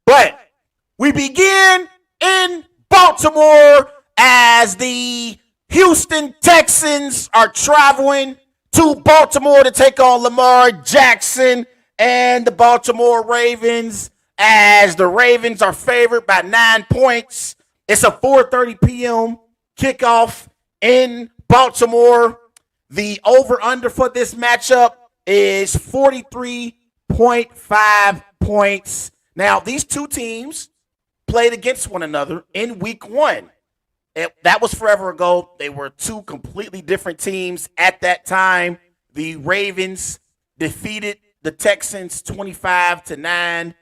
But we begin in Baltimore as the Houston Texans are traveling to Baltimore to take on Lamar Jackson and the Baltimore Ravens, as the Ravens are favored by 9 points. It's a 4:30 p.m. kickoff in Baltimore. The over-under for this matchup is 43.5 points. Now, these two teams played against one another in week one. That was forever ago. They were two completely different teams at that time. The Ravens defeated the Texans 25-9.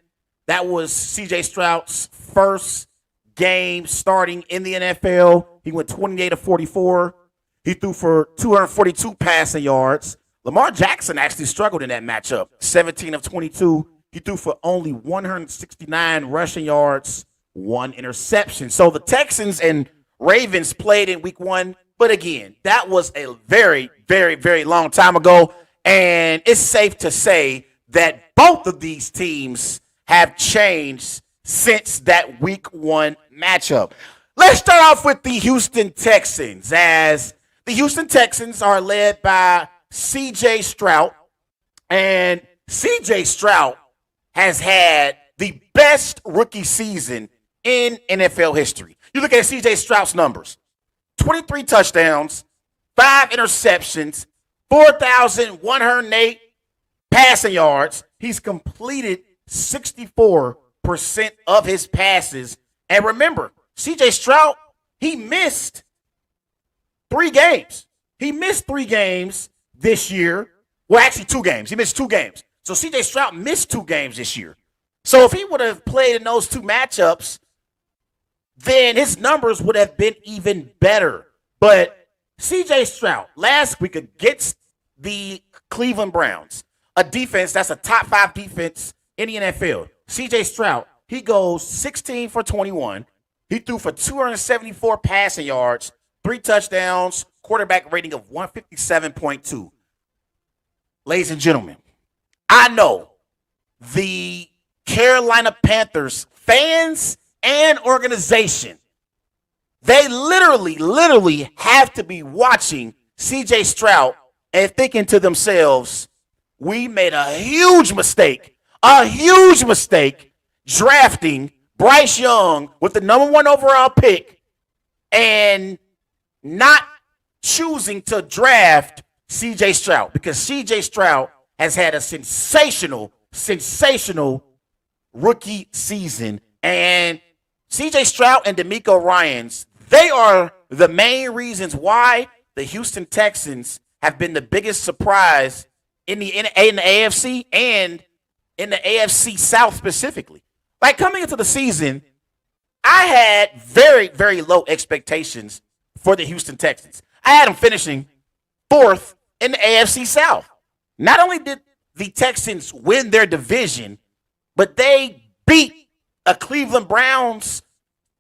That was C.J. Stroud's first game starting in the NFL. He went 28-44. He threw for 242 passing yards. Lamar Jackson actually struggled in that matchup. 17 of 22. He threw for only 169 rushing yards, 1 interception. So the Texans and Ravens played in week one. But again, that was a very, very, very long time ago. And it's safe to say that both of these teams have changed since that week one matchup. Let's start off with the Houston Texans, as the Houston Texans are led by C.J. Stroud. And C.J. Stroud has had the best rookie season in NFL history. You look at C.J. Stroud's numbers: 23 touchdowns, 5 interceptions, 4,108 passing yards. He's completed 64% of his passes. And remember, C.J. Stroud, he missed 3 games. He missed 3 games this year. Well, actually 2 games. He missed 2 games. So C.J. Stroud missed 2 games this year. So if he would have played in those 2 matchups, then his numbers would have been even better. But C.J. Stroud, last week against the Cleveland Browns, a defense that's a top 5 defense in the NFL. C.J. Stroud, he goes 16 for 21. He threw for 274 passing yards, 3 touchdowns, quarterback rating of 157.2. Ladies and gentlemen, I know the Carolina Panthers fans and organization, they literally have to be watching C.J. Stroud and thinking to themselves, we made a huge mistake drafting Bryce Young with the number 1 overall pick and not choosing to draft C.J. Stroud, because C.J. Stroud has had a sensational rookie season. And C.J. Stroud and DeMeco Ryans, they are the main reasons why the Houston Texans have been the biggest surprise in the AFC and in the AFC South specifically. Like, coming into the season, I had very, very low expectations for the Houston Texans. I had them finishing 4th in the AFC South. Not only did the Texans win their division, but they beat a Cleveland Browns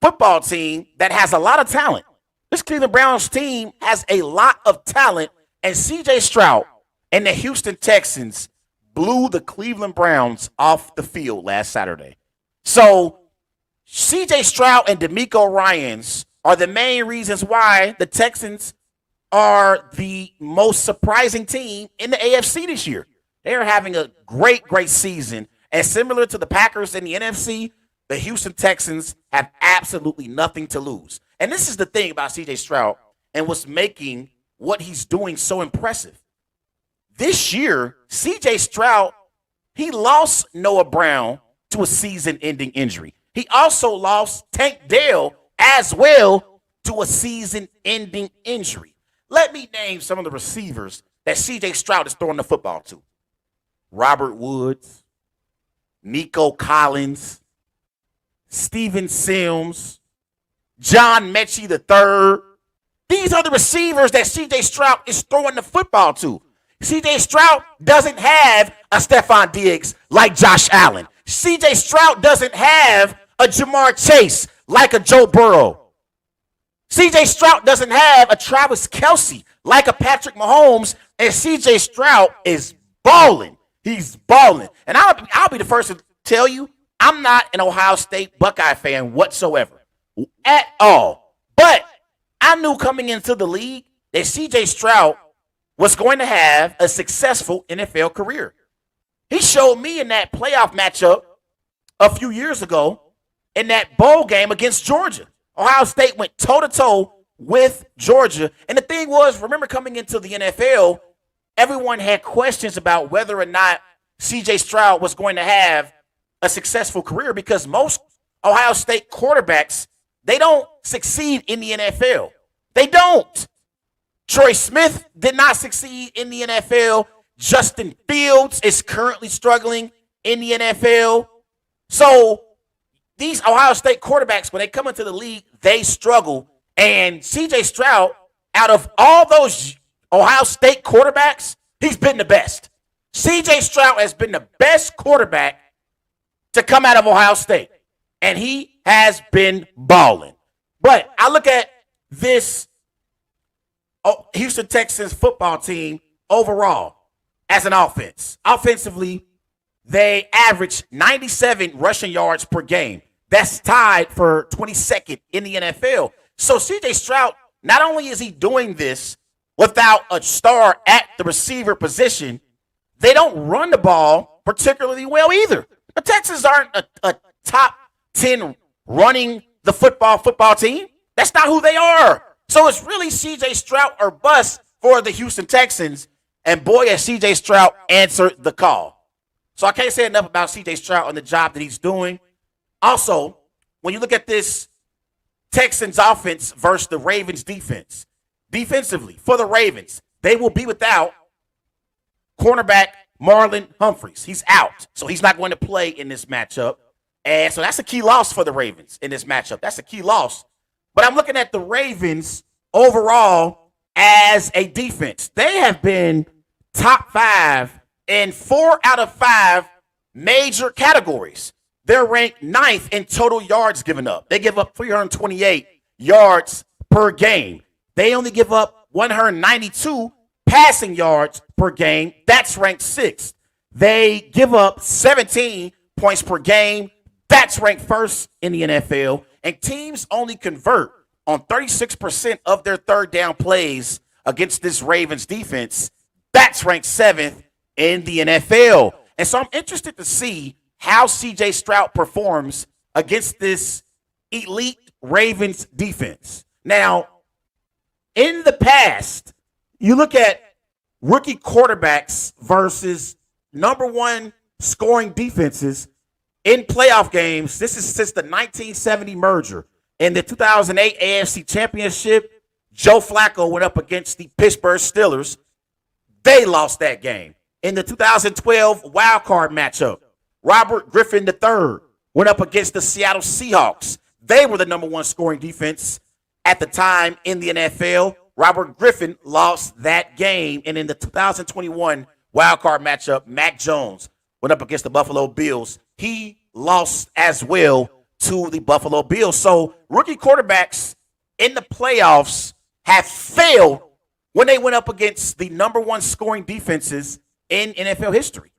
football team that has a lot of talent. This Cleveland Browns team has a lot of talent, and C.J. Stroud and the Houston Texans blew the Cleveland Browns off the field last Saturday. So C.J. Stroud and DeMeco Ryans are the main reasons why the Texans are the most surprising team in the AFC this year. They are having a great season. And similar to the Packers in the NFC, the Houston Texans have absolutely nothing to lose. And this is the thing about C.J. Stroud and what's making what he's doing so impressive. This year, C.J. Stroud, he lost Noah Brown to a season-ending injury. He also lost Tank Dell as well to a season-ending injury. Let me name some of the receivers that C.J. Stroud is throwing the football to: Robert Woods, Nico Collins, Steven Sims, John Mechie III. These are the receivers that C.J. Stroud is throwing the football to. C.J. Stroud doesn't have a Stephon Diggs like Josh Allen. C.J. Stroud doesn't have a Jamar Chase like a Joe Burrow. C.J. Stroud doesn't have a Travis Kelce like a Patrick Mahomes. And C.J. Stroud is balling. He's balling. And I'll be the first to tell you, I'm not an Ohio State Buckeye fan whatsoever at all. But I knew coming into the league that CJ Stroud was going to have a successful NFL career. He showed me in that playoff matchup a few years ago in that bowl game against Georgia. Ohio State went toe-to-toe with Georgia. And the thing was, remember coming into the NFL, everyone had questions about whether or not CJ Stroud was going to have a successful career because most Ohio State quarterbacks, they don't succeed in the NFL. They don't. Troy Smith did not succeed in the NFL. Justin Fields is currently struggling in the NFL. So these Ohio State quarterbacks, when they come into the league, they struggle. And CJ Stroud, out of all those Ohio State quarterbacks, he's been the best. CJ Stroud has been the best quarterback to come out of Ohio State. And he has been balling. But I look at this Houston Texans football team overall as an offense. Offensively, they average 97 rushing yards per game. That's tied for 22nd in the NFL. So CJ Stroud, not only is he doing this without a star at the receiver position, they don't run the ball particularly well either. The Texans aren't a top 10 running the football team. That's not who they are. So it's really CJ Stroud or bust for the Houston Texans. And boy, has CJ Stroud answered the call. So I can't say enough about CJ Stroud and the job that he's doing. Also, when you look at this Texans offense versus the Ravens defense, defensively for the Ravens, they will be without cornerback Marlon Humphreys. He's out, so he's not going to play in this matchup. And so that's a key loss for the Ravens in this matchup. That's a key loss. But I'm looking at the Ravens overall as a defense. They have been top 5 in 4 out of 5 major categories. They're ranked 9th in total yards given up. They give up 328 yards per game. They only give up 192 passing yards per game. That's ranked 6th. They give up 17 points per game. That's ranked 1st in the NFL. And teams only convert on 36% of their third down plays against this Ravens defense. That's ranked 7th in the NFL. And so I'm interested to see how CJ Stroud performs against this elite Ravens defense. Now, in the past, you look at rookie quarterbacks versus number 1 scoring defenses in playoff games. This is since the 1970 merger. In the 2008 AFC Championship, Joe Flacco went up against the Pittsburgh Steelers. They lost that game. In the 2012 wild card matchup, Robert Griffin III went up against the Seattle Seahawks. They were the number 1 scoring defense at the time in the NFL. Robert Griffin lost that game. And in the 2021 wild card matchup, Mac Jones went up against the Buffalo Bills. He lost as well to the Buffalo Bills. So rookie quarterbacks in the playoffs have failed when they went up against the number 1 scoring defenses in NFL history.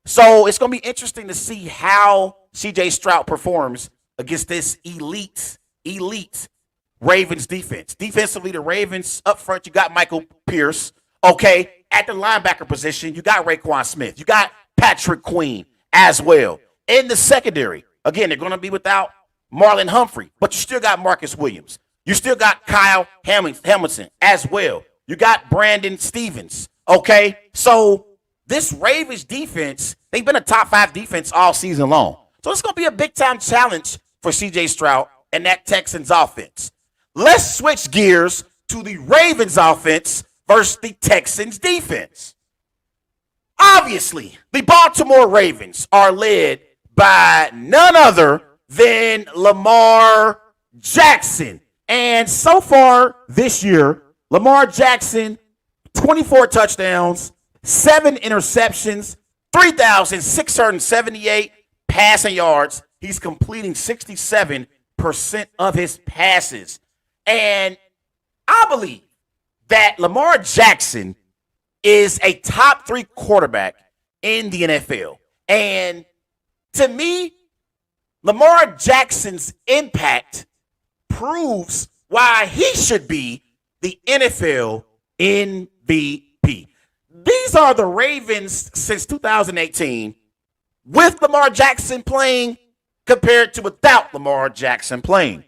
So it's going to be interesting to see how CJ Stroud performs against this elite Ravens defense. Defensively, the Ravens up front, you got Michael Pierce. Okay, at the linebacker position, you got Raekwon Smith. You got Patrick Queen as well. In the secondary, again, they're going to be without Marlon Humphrey, but you still got Marcus Williams. You still got Kyle Hamilton as well. You got Brandon Stevens. Okay, so this Ravens defense, they've been a top 5 defense all season long. So it's going to be a big-time challenge for CJ Stroud and that Texans offense. Let's switch gears to the Ravens offense versus the Texans defense. Obviously, the Baltimore Ravens are led by none other than Lamar Jackson. And so far this year, Lamar Jackson, 24 touchdowns, 7 interceptions, 3,678 passing yards. He's completing 67% of his passes. And I believe that Lamar Jackson is a top 3 quarterback in the NFL. And to me, Lamar Jackson's impact proves why he should be the NFL MVP. These are the Ravens since 2018 with Lamar Jackson playing compared to without Lamar Jackson playing.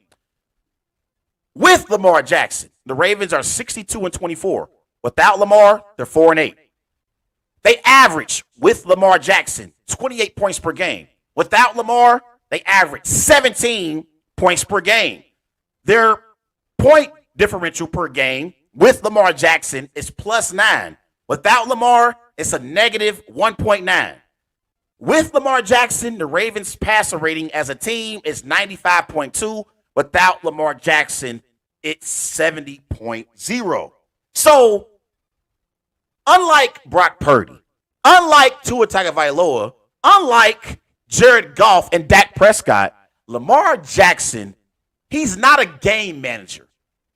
With Lamar Jackson, the Ravens are 62-24. Without Lamar, they're 4-8. They average with Lamar Jackson 28 points per game. Without Lamar, they average 17 points per game. Their point differential per game with Lamar Jackson is +9. Without Lamar, it's a negative 1.9. With Lamar Jackson, the Ravens' passer rating as a team is 95.2. Without Lamar Jackson, it's 70.0. So, unlike Brock Purdy, unlike Tua Tagovailoa, unlike Jared Goff and Dak Prescott, Lamar Jackson, he's not a game manager.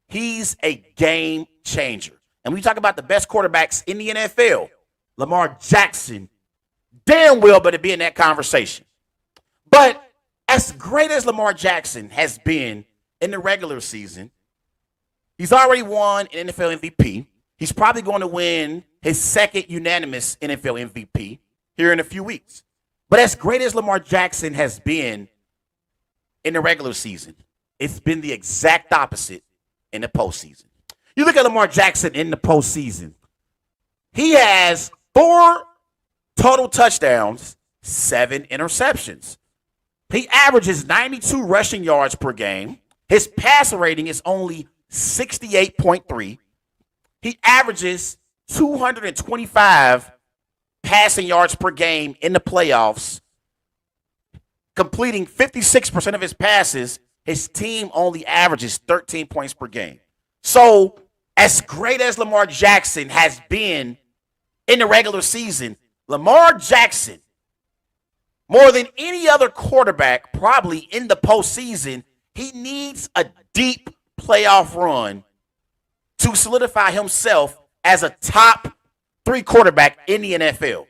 He's a game changer. And we talk about the best quarterbacks in the NFL. Lamar Jackson damn well better be in that conversation. But as great as Lamar Jackson has been in the regular season, he's already won an NFL MVP. He's probably going to win his second unanimous NFL MVP here in a few weeks. But as great as Lamar Jackson has been in the regular season, it's been the exact opposite in the postseason. You look at Lamar Jackson in the postseason, he has 4 total touchdowns, 7 interceptions. He averages 92 rushing yards per game. His passer rating is only 68.3. He averages 225 passing yards per game in the playoffs, completing 56% of his passes. His team only averages 13 points per game. So, as great as Lamar Jackson has been in the regular season, Lamar Jackson, more than any other quarterback probably in the postseason, he needs a deep playoff run to solidify himself as a top 3 quarterback in the NFL.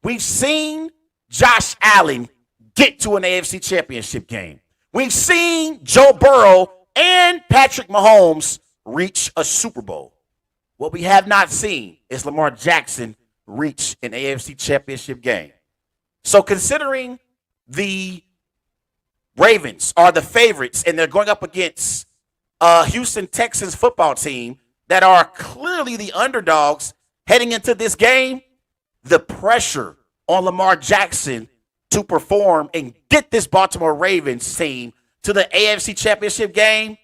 We've seen Josh Allen get to an AFC championship game. We've seen Joe Burrow and Patrick Mahomes reach a Super Bowl. What we have not seen is Lamar Jackson reach an AFC championship game. So considering the Ravens are the favorites and they're going up against Houston Texans football team that are clearly the underdogs heading into this game, the pressure on Lamar Jackson to perform and get this Baltimore Ravens team to the AFC championship game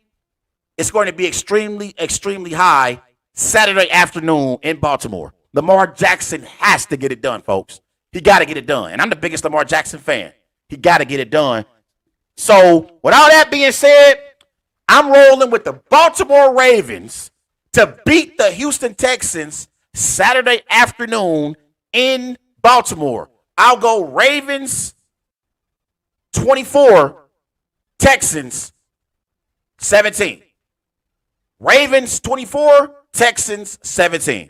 is going to be extremely, extremely high Saturday afternoon in Baltimore. Lamar Jackson has to get it done, folks. He got to get it done. And I'm the biggest Lamar Jackson fan. He got to get it done. So, with all that being said, I'm rolling with the Baltimore Ravens to beat the Houston Texans Saturday afternoon in Baltimore. I'll go Ravens 24, Texans 17. Ravens 24, Texans 17.